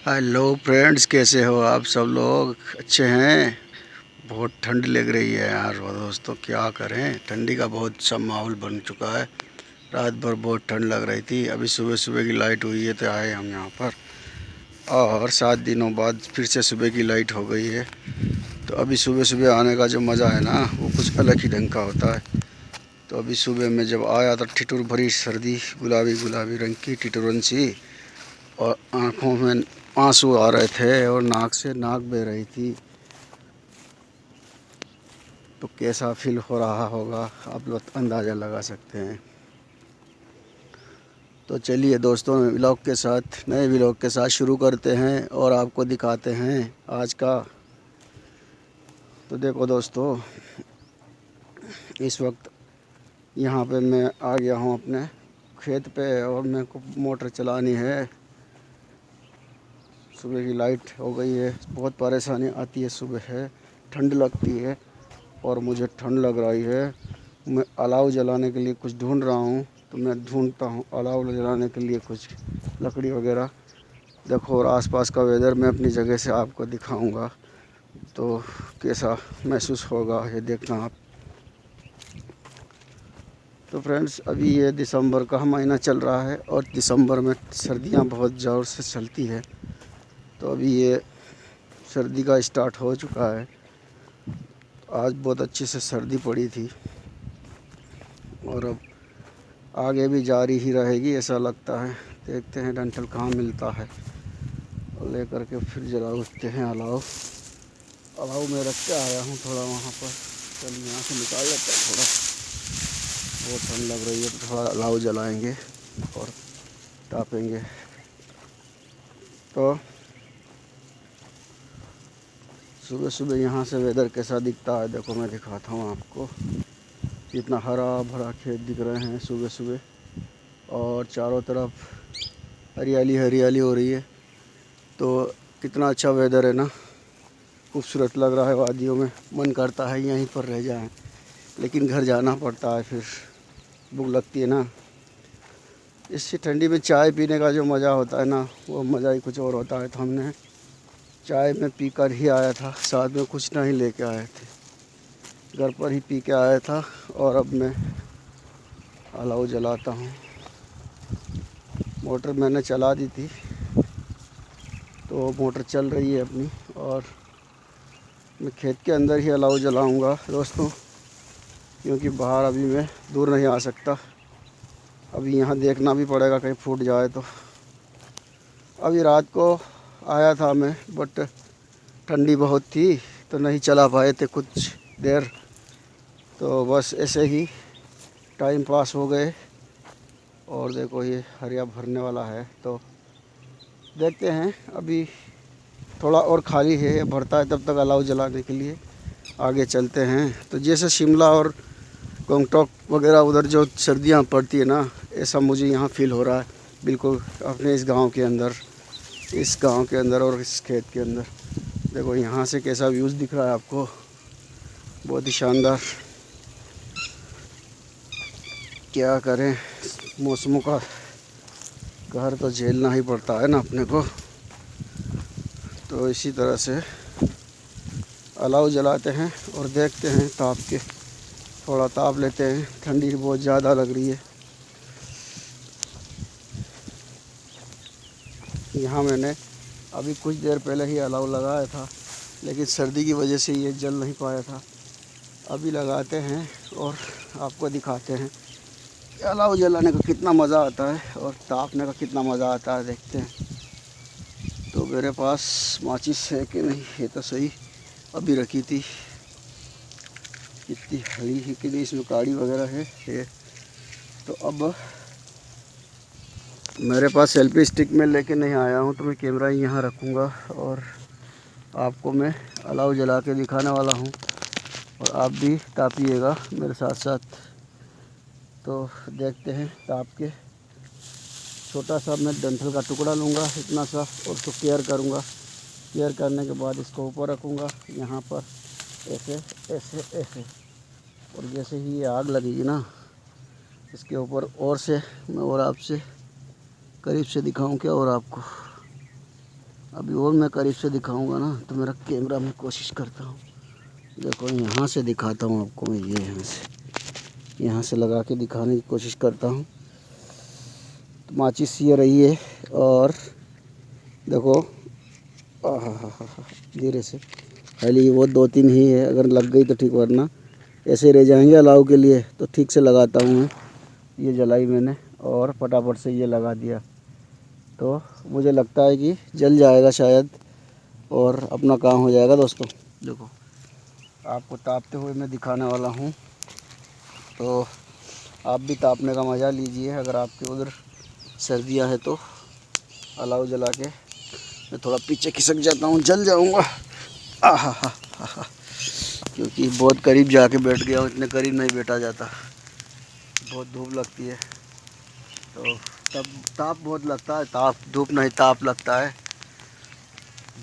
Hello friends, कैसे हो आप सब लोग? अच्छे हैं? बहुत ठंड लग रही है यार दोस्तों, क्या करें। ठंडी का बहुत सा माहौल बन चुका है। रात भर बहुत ठंड लग रही थी। अभी सुबह सुबह की लाइट हुई है तो आए हम यहाँ पर, और 7 दिनों बाद फिर से सुबह की लाइट हो गई है। तो अभी सुबह सुबह आने का जो मज़ा है ना, वो कुछ अलग ही ढंग का होता है। तो अभी सुबह में जब आया तो ठिठुर भरी सर्दी, गुलाबी गुलाबी रंग की ठिठुरन सी, और आँखों में आंसू आ रहे थे और नाक से नाक बह रही थी। तो कैसा फील हो रहा होगा आप लोग अंदाज़ा लगा सकते हैं। तो चलिए दोस्तों, नए व्लॉग के साथ शुरू करते हैं और आपको दिखाते हैं आज का। तो देखो दोस्तों, इस वक्त यहाँ पे मैं आ गया हूँ अपने खेत पे, और मेरे को मोटर चलानी है। सुबह की लाइट हो गई है, बहुत परेशानी आती है। सुबह है, ठंड लगती है और मुझे ठंड लग रही है। मैं अलाव जलाने के लिए कुछ ढूंढ रहा हूँ, तो मैं ढूंढता हूँ अलाव जलाने के लिए कुछ लकड़ी वगैरह। देखो, और आसपास का वेदर मैं अपनी जगह से आपको दिखाऊंगा, तो कैसा महसूस होगा ये देखना आप। तो फ्रेंड्स, अभी ये दिसंबर का महीना चल रहा है और दिसंबर में सर्दियाँ बहुत ज़ोर से चलती है। तो अभी ये सर्दी का स्टार्ट हो चुका है। आज बहुत अच्छी से सर्दी पड़ी थी और अब आगे भी जारी ही रहेगी ऐसा लगता है। देखते हैं डंठल कहाँ मिलता है और लेकर के फिर जला उठते हैं अलाव। अलाव में रख के आया हूँ थोड़ा वहाँ पर। चलिए यहाँ से निकाल लेते हैं थोड़ा, बहुत ठंड लग रही है तो थोड़ा अलाव जलाएंगे और तापेंगे। तो सुबह सुबह यहाँ से वेदर कैसा दिखता है देखो, मैं दिखाता हूँ आपको। कितना हरा भरा खेत दिख रहे हैं सुबह सुबह, और चारों तरफ हरियाली हरियाली हो रही है। तो कितना अच्छा वेदर है ना, खूबसूरत लग रहा है। वादियों में मन करता है यहीं पर रह जाएं, लेकिन घर जाना पड़ता है, फिर भूख लगती है ना। इसी ठंडी में चाय पीने का जो मज़ा होता है ना, वो मज़ा ही कुछ और होता है। तो हमने चाय में पी कर ही आया था, साथ में कुछ नहीं लेके आए थे, घर पर ही पी के आया था। और अब मैं अलाव जलाता हूँ। मोटर मैंने चला दी थी, तो मोटर चल रही है अपनी, और मैं खेत के अंदर ही अलाव जलाऊंगा दोस्तों, क्योंकि बाहर अभी मैं दूर नहीं आ सकता। अभी यहाँ देखना भी पड़ेगा कहीं फूट जाए तो। अभी रात को आया था मैं, बट ठंडी बहुत थी तो नहीं चला पाए थे कुछ देर। तो बस ऐसे ही टाइम पास हो गए। और देखो, ये हरिया भरने वाला है, तो देखते हैं। अभी थोड़ा और खाली है, भरता है तब तक अलाव जलाने के लिए आगे चलते हैं। तो जैसे शिमला और गंगटोक वगैरह उधर जो सर्दियाँ पड़ती है ना, ऐसा मुझे यहाँ फील हो रहा है बिल्कुल अपने इस गांव के अंदर और इस खेत के अंदर। देखो यहाँ से कैसा व्यूज़ दिख रहा है आपको, बहुत ही शानदार। क्या करें, मौसमों का कहर तो झेलना ही पड़ता है ना अपने को। तो इसी तरह से अलाव जलाते हैं और देखते हैं, ताप के थोड़ा ताप लेते हैं। ठंडी बहुत ज़्यादा लग रही है। यहाँ मैंने अभी कुछ देर पहले ही अलाव लगाया था, लेकिन सर्दी की वजह से ये जल नहीं पाया था। अभी लगाते हैं और आपको दिखाते हैं कि अलाव जलाने का कितना मज़ा आता है और तापने का कितना मज़ा आता है, देखते हैं। तो मेरे पास माचिस है कि नहीं, है तो सही, अभी रखी थी। कितनी हरी है कि नहीं, इसमें काड़ी वगैरह है। तो अब मेरे पास सेल्फी स्टिक में लेके नहीं आया हूँ, तो मैं कैमरा ही यहाँ रखूँगा और आपको मैं अलाव जला के दिखाने वाला हूँ, और आप भी तापिएगा मेरे साथ साथ। तो देखते हैं ताप के। छोटा सा मैं डंठल का टुकड़ा लूँगा इतना सा, और उसको केयर करूँगा। केयर करने के बाद इसको ऊपर रखूँगा यहाँ पर, ऐसे ऐसे ऐसे। और जैसे ही ये आग लगेगी ना, इसके ऊपर और से मैं और आपसे करीब से दिखाऊं क्या, और आपको अभी और मैं करीब से दिखाऊंगा ना तो मेरा कैमरा में कोशिश करता हूँ। देखो यहाँ से दिखाता हूँ आपको मैं, ये यहाँ से लगा के दिखाने की कोशिश करता हूँ। तो माचिस ये रही है और देखो धीरे से, खाली वो 2-3 ही है, अगर लग गई तो ठीक, वरना ऐसे रह जाएंगे अलाव के लिए। तो ठीक से लगाता हूँ मैं। ये जलाई मैंने और फटाफट से ये लगा दिया, तो मुझे लगता है कि जल जाएगा शायद और अपना काम हो जाएगा। दोस्तों देखो, आपको तापते हुए मैं दिखाने वाला हूँ, तो आप भी तापने का मज़ा लीजिए। अगर आपके उधर सर्दियाँ है तो अलाव जला के, मैं थोड़ा पीछे खिसक जाता हूँ, जल जाऊँगा। आहा, क्योंकि बहुत करीब जाके बैठ गया हूँ, इतने करीब नहीं बैठा जाता, बहुत धूप लगती है। तो तब ताप बहुत लगता है, ताप धूप नहीं ताप लगता है,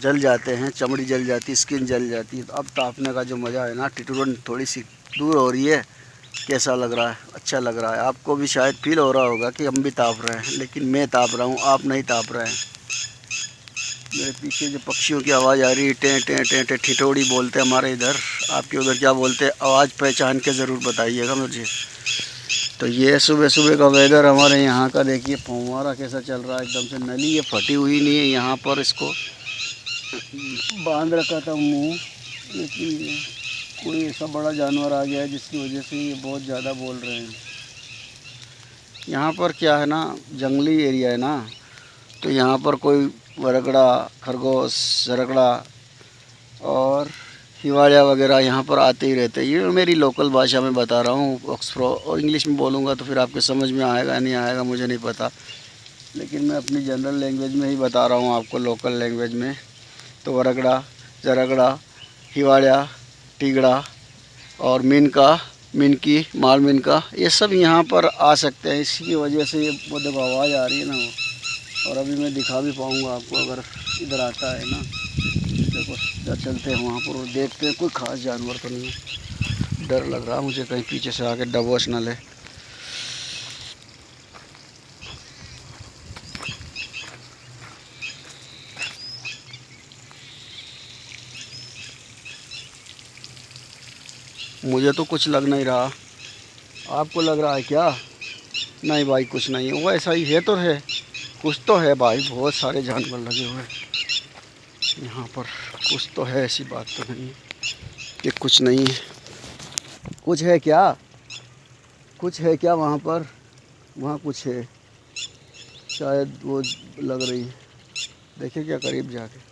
जल जाते हैं, चमड़ी जल जाती, स्किन जल जाती है। तो अब तापने का जो मज़ा है ना, टिटुरन थोड़ी सी दूर हो रही है। कैसा लग रहा है? अच्छा लग रहा है। आपको भी शायद फील हो रहा होगा कि हम भी ताप रहे हैं, लेकिन मैं ताप रहा हूँ, आप नहीं ताप रहे हैं। मेरे पीछे जो पक्षियों की आवाज़ आ रही है, टें टें टें टें, ठिठोड़ी बोलते हैं हमारे इधर, आपके उधर क्या बोलते हैं? आवाज़ पहचान के ज़रूर बताइएगा मुझे। तो ये सुबह सुबह का वेदर हमारे यहाँ का देखिए, फव्वारा कैसा चल रहा है एकदम से। नली ये फटी हुई नहीं है, यहाँ पर इसको बांध रखा था मुँह, लेकिन कोई ऐसा बड़ा जानवर आ गया है जिसकी वजह से ये बहुत ज़्यादा बोल रहे हैं। यहाँ पर क्या है ना, जंगली एरिया है ना, तो यहाँ पर कोई वरगड़ा, खरगोश, सरगड़ा और हिवाड़िया वगैरह यहाँ पर आते ही रहते हैं। ये मेरी लोकल भाषा में बता रहा हूँ, और इंग्लिश में बोलूँगा तो फिर आपके समझ में आएगा नहीं आएगा मुझे नहीं पता, लेकिन मैं अपनी जनरल लैंग्वेज में ही बता रहा हूँ आपको, लोकल लैंग्वेज में। तो वरगड़ा, जरगड़ा, हिवाड़िया, टिगड़ा और मिनका, मिनकी, माल मिनका, ये सब यहाँ पर आ सकते हैं। इसी वजह से ये वो देखो आवाज़ आ रही है ना वो, और अभी मैं दिखा भी पाऊँगा आपको अगर इधर आता है ना। देखो चलते हैं वहाँ पर और देखते हैं, कोई ख़ास जानवर तो नहीं है। डर लग रहा है मुझे कहीं पीछे से आके दबोच ना ले। मुझे तो कुछ लग नहीं रहा, आपको लग रहा है क्या? नहीं भाई कुछ नहीं है, वो ऐसा ही है तो है, कुछ तो है भाई। बहुत सारे जानवर लगे हुए हैं यहाँ पर, कुछ तो है, ऐसी बात तो नहीं है कि कुछ नहीं है। कुछ है क्या? कुछ है क्या वहाँ पर? वहाँ कुछ है शायद, वो लग रही है। देखिए क्या करीब जाके,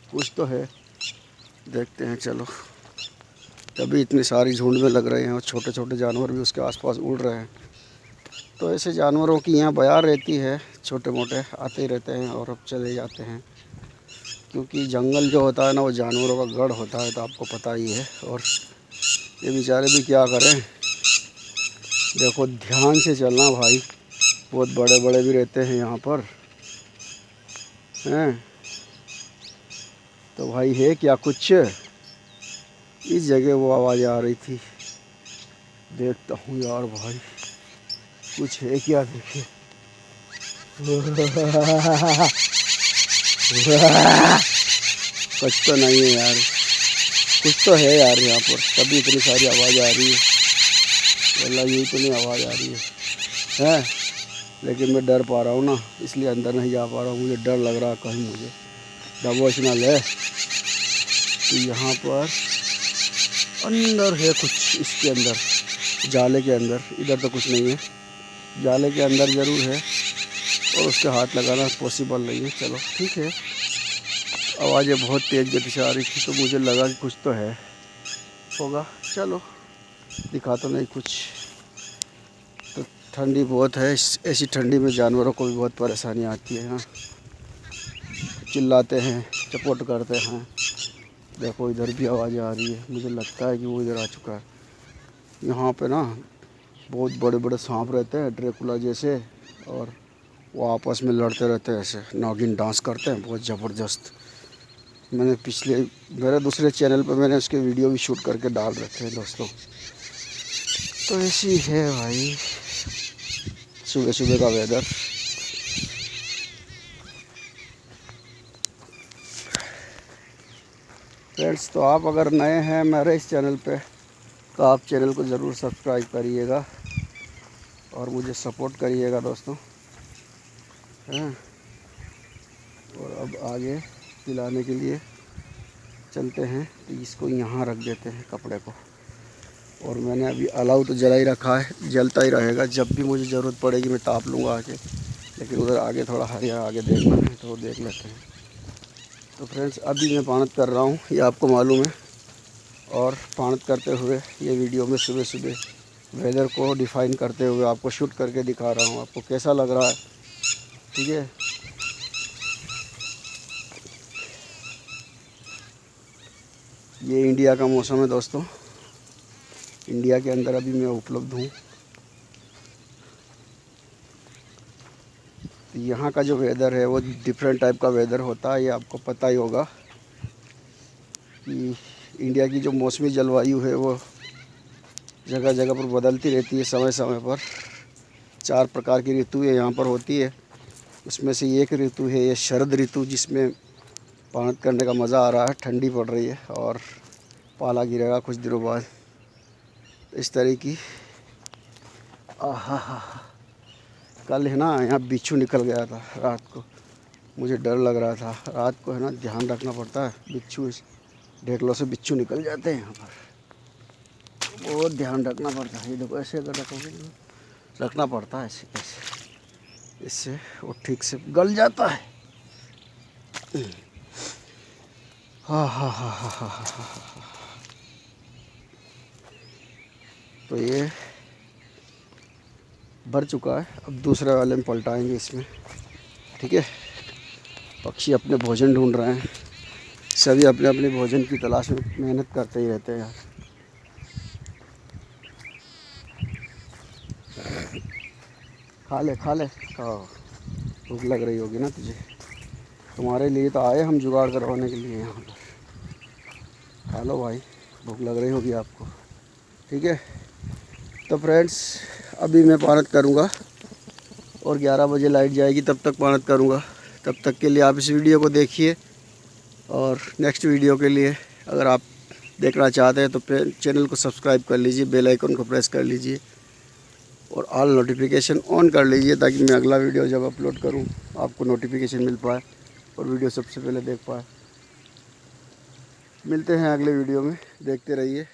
कुछ तो है, देखते हैं चलो। तभी इतनी सारी झुंड में लग रहे हैं और छोटे छोटे जानवर भी उसके आसपास उड़ रहे हैं। तो ऐसे जानवरों की यहाँ बयार रहती है, छोटे मोटे आते ही रहते हैं और अब चले जाते हैं, क्योंकि जंगल जो होता है ना वो जानवरों का गढ़ होता है, तो आपको पता ही है। और ये बेचारे भी क्या करें, देखो ध्यान से चलना भाई, बहुत बड़े बड़े भी रहते हैं यहाँ पर हैं। तो भाई है क्या कुछ? इस जगह वो आवाज़ आ रही थी, देखता हूँ यार भाई कुछ है क्या। देखिए कुछ तो नहीं है यार, कुछ तो है यार यहाँ पर, तभी इतनी सारी आवाज़ आ रही है। वल्ला यही तो नहीं आवाज़ आ रही है, लेकिन मैं डर पा रहा हूँ ना, इसलिए अंदर नहीं जा पा रहा हूँ। मुझे डर लग रहा है कहीं मुझे दबोच ना ले। तो यहाँ पर अंदर है कुछ, इसके अंदर, जाले के अंदर। इधर तो कुछ नहीं है, जाले के अंदर ज़रूर है, और उसके हाथ लगाना पॉसिबल नहीं है। चलो ठीक है, आवाज़ें बहुत तेज़ गति से आ रही थी तो मुझे लगा कि कुछ तो है, होगा। चलो दिखा तो नहीं कुछ। तो ठंडी बहुत है, ऐसी ठंडी में जानवरों को भी बहुत परेशानी आती है। हाँ, चिल्लाते हैं, चपोट करते हैं। देखो इधर भी आवाज़ें आ रही है, मुझे लगता है कि वो इधर आ चुका है। यहाँ पे ना बहुत बड़े बड़े सांप रहते हैं, ड्रैकुला जैसे, और वो आपस में लड़ते रहते हैं, ऐसे नागिन डांस करते हैं, बहुत ज़बरदस्त। मैंने मेरे दूसरे चैनल पर मैंने उसके वीडियो भी शूट करके डाल रखे हैं दोस्तों। तो ऐसी है भाई, सुबह सुबह का वेदर। फ्रेंड्स, तो आप अगर नए हैं मेरे इस चैनल पे तो आप चैनल को ज़रूर सब्सक्राइब करिएगा और मुझे सपोर्ट करिएगा दोस्तों, हैं। और अब आगे पिलाने के लिए चलते हैं। तो इसको यहाँ रख देते हैं कपड़े को। और मैंने अभी अलाव तो जला ही रखा है, जलता ही रहेगा। जब भी मुझे ज़रूरत पड़ेगी मैं ताप लूँगा आके। लेकिन उधर आगे थोड़ा हरिया आगे देखना है तो देख लेते हैं। तो फ्रेंड्स, अभी मैं पानत कर रहा हूँ, ये आपको मालूम है। और पानत करते हुए ये वीडियो में सुबह सुबह वेदर को डिफ़ाइन करते हुए आपको शूट करके दिखा रहा हूँ। आपको कैसा लग रहा है, ठीक है। ये इंडिया का मौसम है दोस्तों। इंडिया के अंदर अभी मैं उपलब्ध हूँ। यहाँ का जो वेदर है वो डिफरेंट टाइप का वेदर होता है, ये आपको पता ही होगा कि इंडिया की जो मौसमी जलवायु है वो जगह जगह पर बदलती रहती है समय समय पर। 4 प्रकार की ऋतु यहाँ पर होती है। उसमें से एक ऋतु है ये शरद ऋतु, जिसमें पानत करने का मज़ा आ रहा है। ठंडी पड़ रही है और पाला गिरेगा कुछ दिनों बाद। इस तरह की आहा, कल है ना यहाँ बिच्छू निकल गया था रात को। मुझे डर लग रहा था। रात को है ना ध्यान रखना पड़ता है। बिच्छू, ढेकलों से बिच्छू निकल जाते हैं यहाँ पर, बहुत ध्यान रखना पड़ता है। ये देखो, ऐसे अगर रखोगे तो रखना पड़ता है ऐसे कैसे, इससे वो ठीक से गल जाता है। हाँ हाँ हाँ हाँ हाँ हाँ हाँ। तो ये भर चुका है, अब दूसरे वाले में पलटाएंगे इसमें, ठीक है। पक्षी अपने भोजन ढूंढ रहे हैं। सभी अपने अपने भोजन की तलाश में मेहनत करते ही रहते हैं यार। खा ले। हाँ, भूख लग रही होगी ना तुझे। तुम्हारे लिए तो आए हम जुगाड़ करवाने के लिए यहाँ पर। खा लो भाई, भूख लग रही होगी आपको, ठीक है। तो फ्रेंड्स, अभी मैं पानत करूँगा और 11 बजे लाइट जाएगी, तब तक पानत करूँगा। तब तक के लिए आप इस वीडियो को देखिए। और नेक्स्ट वीडियो के लिए अगर आप देखना चाहते हैं तो चैनल को सब्सक्राइब कर लीजिए, बेल आइकन को प्रेस कर लीजिए और ऑल नोटिफिकेशन ऑन कर लीजिए, ताकि मैं अगला वीडियो जब अपलोड करूं आपको नोटिफिकेशन मिल पाए और वीडियो सबसे पहले देख पाए। मिलते हैं अगले वीडियो में, देखते रहिए।